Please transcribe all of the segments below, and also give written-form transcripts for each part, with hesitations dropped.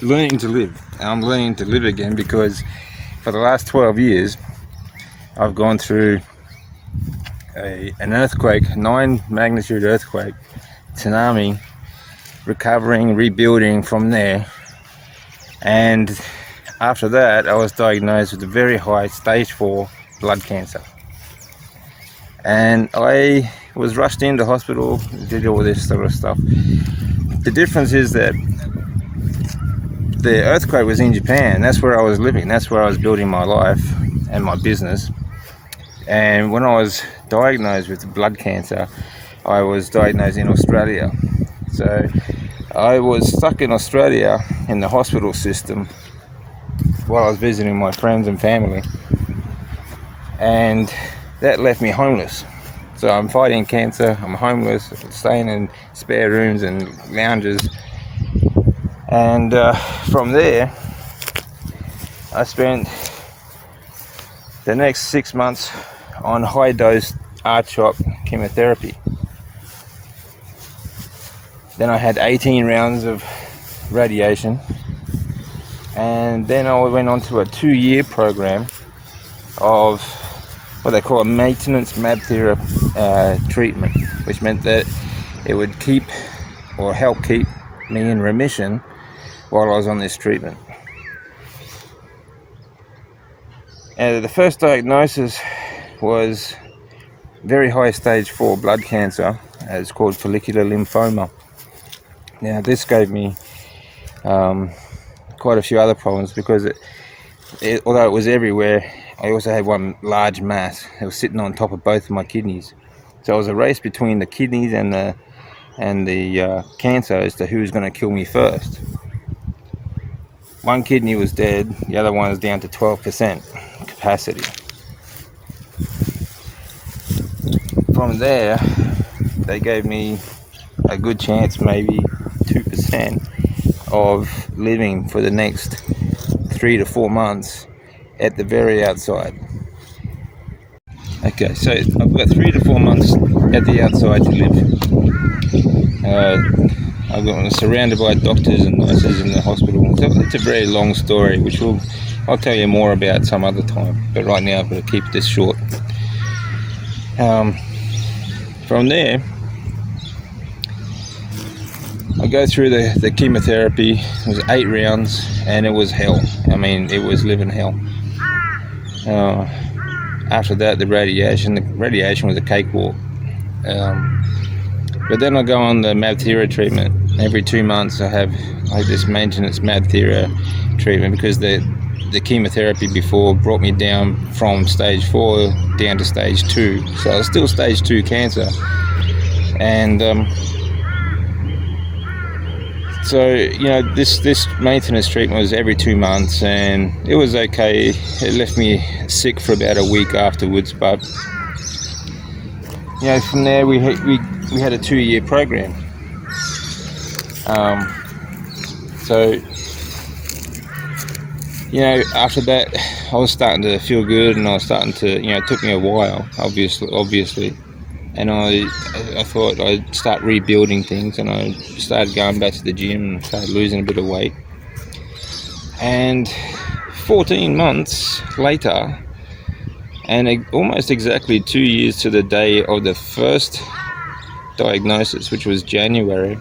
learning to live. And I'm learning to live again because for the last 12 years, I've gone through an earthquake, 9 magnitude earthquake, tsunami, recovering, rebuilding from there. And after that, I was diagnosed with a very high stage 4 blood cancer. And I was rushed into hospital, did all this sort of stuff. The difference is that the earthquake was in Japan. That's where I was living. That's where I was building my life and my business. And when I was diagnosed with blood cancer, I was diagnosed in Australia. So I was stuck in Australia in the hospital system while I was visiting my friends and family. And that left me homeless. So I'm fighting cancer, I'm homeless, staying in spare rooms and lounges. And from there, I spent the next 6 months on high dose R-CHOP chemotherapy. Then I had 18 rounds of radiation. And then I went on to a 2-year program of what they call a maintenance MAB treatment, which meant that it would keep or help keep me in remission while I was on this treatment. And the first diagnosis was very high stage 4 blood cancer. It's called follicular lymphoma. Now this gave me quite a few other problems because although it was everywhere, I also had one large mass. It was sitting on top of both of my kidneys. So it was a race between the kidneys and the cancer as to who was going to kill me first. One kidney was dead, the other one was down to 12% capacity. From there, they gave me a good chance, maybe 2%, of living for the next 3 to 4 months at the very outside. Okay, so I've got 3 to 4 months at the outside to live. I'm surrounded by doctors and nurses in the hospital. It's a very long story, which I'll tell you more about some other time. But right now, I've got to keep this short. From there, I go through the chemotherapy. It was 8 rounds, and it was hell. I mean, it was living hell. After that, the radiation was a cakewalk. But then I go on the MAB treatment. Every 2 months I have this maintenance MAB treatment because the chemotherapy before brought me down from stage 4 down to stage 2. So I was still stage 2 cancer. And so, this maintenance treatment was every 2 months, and it was okay. It left me sick for about a week afterwards, but from there we had a 2-year program. After that, I was starting to feel good, and I was starting to, it took me a while, obviously. And I thought I'd start rebuilding things, and I started going back to the gym and started losing a bit of weight. And 14 months later, and almost exactly 2 years to the day of the first diagnosis, which was January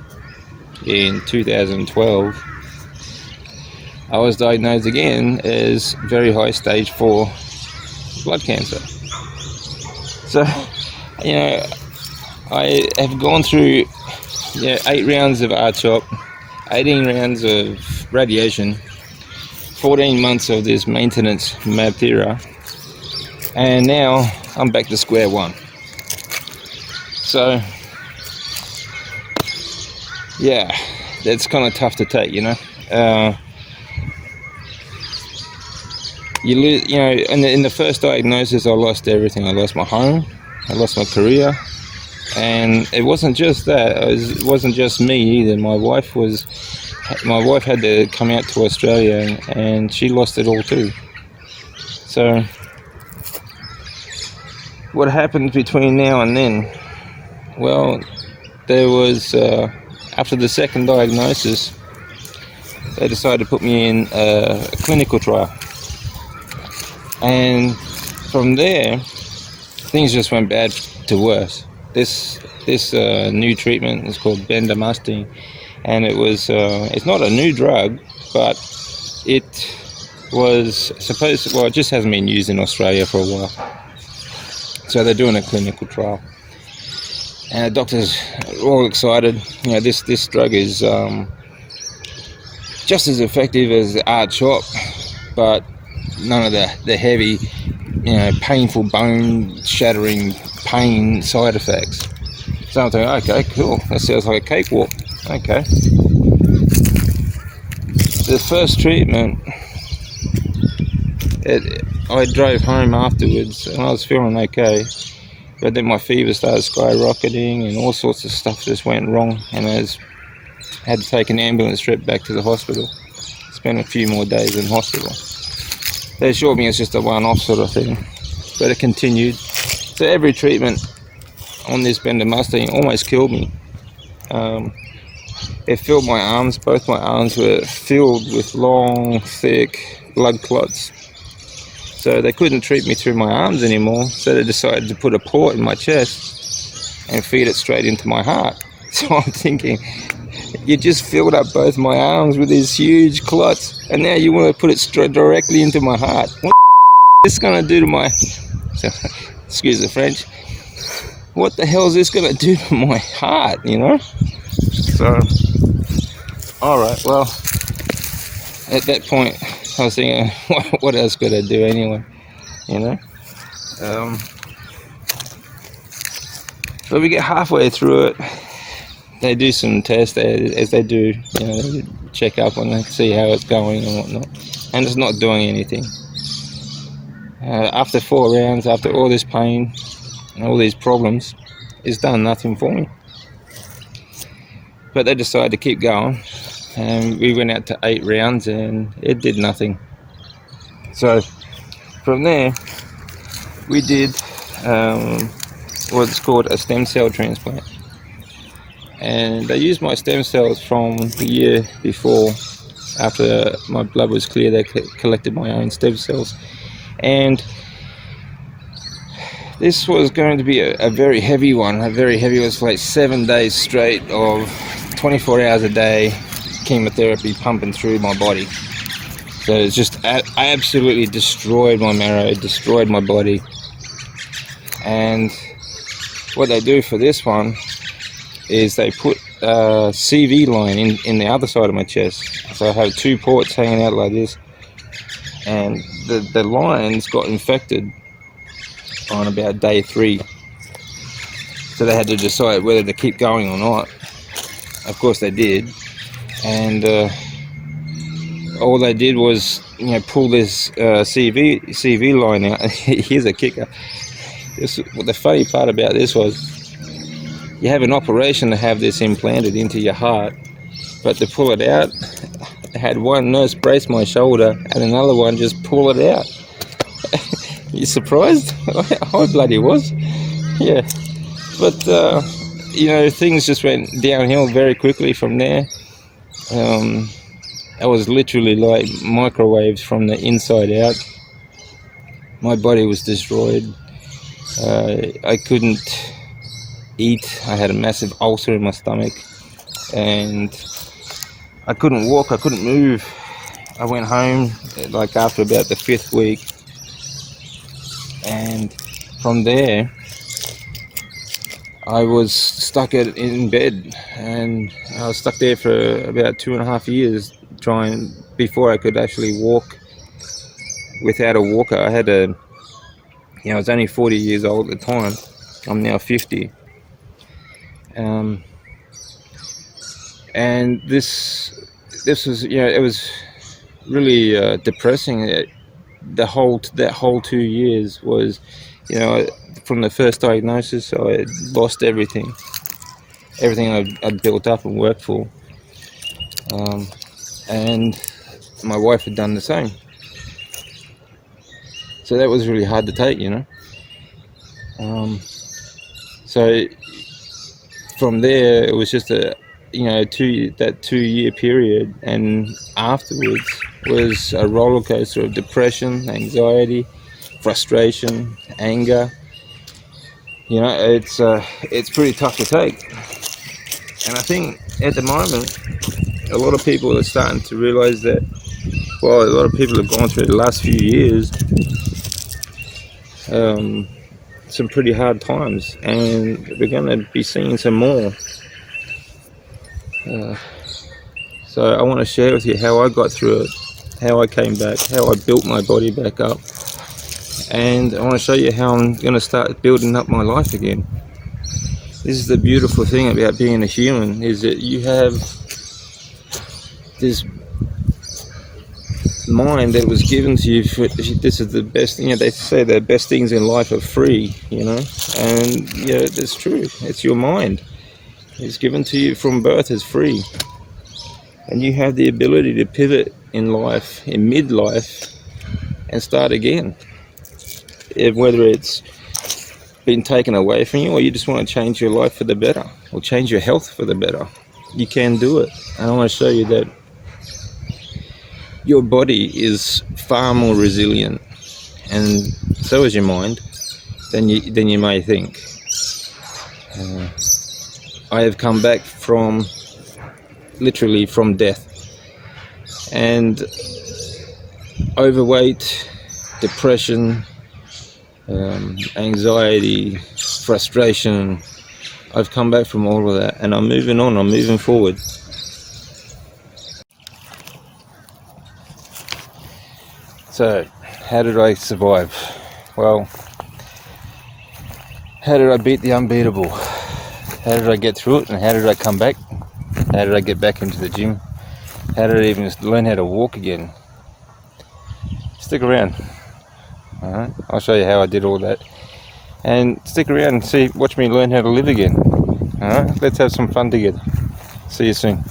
in 2012, I was diagnosed again as very high stage 4 blood cancer. So, I have gone through 8 rounds of R-CHOP, 18 rounds of radiation, 14 months of this maintenance MAB, and now I'm back to square one. So, that's kind of tough to take, in the first diagnosis, I lost everything. I lost my home, I lost my career, and it wasn't just that. It wasn't just me either. My wife had to come out to Australia, and she lost it all too. So, what happened between now and then? Well, there was after the second diagnosis, they decided to put me in a clinical trial. And from there, things just went bad to worse. This new treatment is called bendamustine, and it's not a new drug, but it was supposed, well, it just hasn't been used in Australia for a while. So they're doing a clinical trial. And the doctors are all excited. This drug is just as effective as the R-CHOP, but none of the heavy, painful, bone-shattering pain side effects. So I'm thinking, okay, cool. That sounds like a cakewalk. Okay. The first treatment, I drove home afterwards and I was feeling okay, but then my fever started skyrocketing and all sorts of stuff just went wrong, and I had to take an ambulance trip back to the hospital. Spent a few more days in hospital. They assured me it's just a one-off sort of thing, but it continued. So every treatment on this bendamustine almost killed me. It filled my arms. Both my arms were filled with long, thick blood clots. So they couldn't treat me through my arms anymore, so they decided to put a port in my chest and feed it straight into my heart. So I'm thinking, you just filled up both my arms with these huge clots, and now you want to put it straight directly into my heart. What is this going to do to my... excuse the French. What the hell is this going to do to my heart, So, alright, well, at that point, I was thinking, what else could I do anyway, But we get halfway through it. They do some tests, as they do, they check up on it, see how it's going and whatnot, and it's not doing anything. After 4 rounds, after all this pain and all these problems, it's done nothing for me. But they decided to keep going, and we went out to 8 rounds and it did nothing. So from there, we did what's called a stem cell transplant. And they used my stem cells from the year before. After my blood was clear, they collected my own stem cells. And this was going to be a very heavy one. It was like 7 days straight of 24 hours a day chemotherapy pumping through my body. So it's just absolutely destroyed my marrow, destroyed my body. And what they do for this one is they put a CV line in the other side of my chest. So I have 2 ports hanging out like this, and the lines got infected on about day 3. So they had to decide whether to keep going or not. Of course they did, and all they did was pull this CV line out. Here's a kicker. The funny part about this was, you have an operation to have this implanted into your heart, but to pull it out, I had one nurse brace my shoulder and another one just pull it out. You surprised? I bloody was. Yeah. But, things just went downhill very quickly from there. I was literally like microwaved from the inside out. My body was destroyed. I couldn't eat. I had a massive ulcer in my stomach, and I couldn't walk, I couldn't move. I went home like after about the 5th week, and from there I was stuck in bed, and I was stuck there for about 2.5 years before I could actually walk without a walker. I had I was only 40 years old at the time. I'm now 50. And this was, it was really depressing. That whole 2 years was, from the first diagnosis, I lost everything I'd built up and worked for, and my wife had done the same. So that was really hard to take, So from there, it was just a that 2 year period and afterwards was a roller coaster of depression, anxiety, frustration, anger. It's pretty tough to take. And I think at the moment, a lot of people are starting to realize that, well, a lot of people have gone through the last few years some pretty hard times, and we're going to be seeing some more. So I want to share with you how I got through it, how I came back, how I built my body back up, and I want to show you how I'm going to start building up my life again. This is the beautiful thing about being a human, is that you have this mind that was given to you for, this is the best, they say the best things in life are free, and that's true. It's your mind. It's given to you from birth as free, and you have the ability to pivot in life, in midlife, and start again. Whether it's been taken away from you, or you just want to change your life for the better, or change your health for the better, you can do it. And I want to show you that your body is far more resilient, and so is your mind, than you may think. I have come back literally from death, and overweight, depression, anxiety, frustration. I've come back from all of that, and I'm moving on, I'm moving forward. So, how did I survive? Well, how did I beat the unbeatable? How did I get through it, and how did I come back? How did I get back into the gym? How did I even learn how to walk again? Stick around. Alright, I'll show you how I did all that. And stick around and watch me learn how to live again. Alright, let's have some fun together. See you soon.